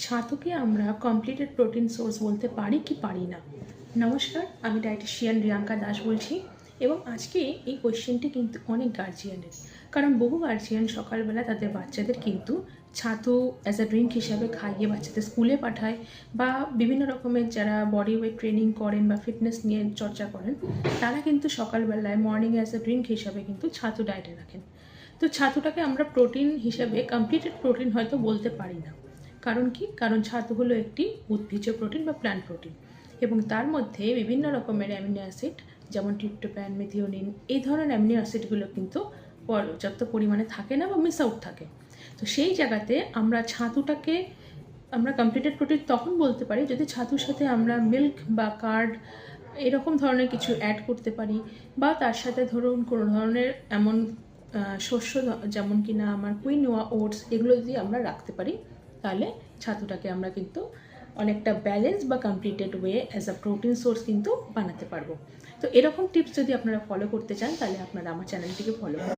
ছাতুকে আমরা completed protein source বলতে পারি কি পারি না? নমস্কার, আমি ডায়েটিশিয়ান রিয়াঙ্কা দাস বলছি এবং আজকে এই কোয়েশ্চেনটি কিন্তু অনেক গার্জিয়ানের, কারণ বহু গার্জিয়ান সকালবেলা তাদের বাচ্চাদের কিন্তু ছাতু অ্যাজ আ ড্রিঙ্ক হিসাবে খাইয়ে বাচ্চাদের স্কুলে পাঠায় বা বিভিন্ন রকমের যারা বডি ওয়েট ট্রেনিং করেন বা ফিটনেস নিয়ে চর্চা করেন তারা কিন্তু সকালবেলায় মর্নিং অ্যাজ আ ড্রিঙ্ক হিসাবে কিন্তু ছাতু ডায়েটে রাখেন। তো ছাতুটাকে আমরা প্রোটিন হিসাবে কমপ্লিটেড প্রোটিন হয়তো বলতে পারি না। কারণ কি? কারণ ছাতু হলো একটি উদ্ভিজ্জ প্রোটিন বা প্ল্যান্ট প্রোটিন এবং তার মধ্যে বিভিন্ন রকমের অ্যামিনো অ্যাসিড যেমন ট্রিপ্টোফ্যান, মিথিওনিন এই ধরনের অ্যামিনো অ্যাসিডগুলো কিন্তু পর্যাপ্ত পরিমাণে থাকে না বা মিস আউট থাকে। তো সেই জায়গাতে আমরা ছাতুটাকে আমরা কমপ্লিটেড প্রোটিন তখন বলতে পারি যদি ছাতুর সাথে আমরা মিল্ক বা কার্ড এরকম ধরনের কিছু অ্যাড করতে পারি, বা তার সাথে ধরুন কোনো ধরনের এমন শস্য যেমন কিনা আমার কুইনোয়া, ওটস এগুলো যদি আমরা রাখতে পারি, তাহলে ছাতুটাকে আমরা কিন্তু অনেকটা ব্যালেন্স বা completed way as a protein source কিন্তু বানাতে পারবো। তো এরকম টিপস যদি আপনারা ফলো করতে চান তাহলে আপনারা আমার চ্যানেলটিকে ফলো করুন।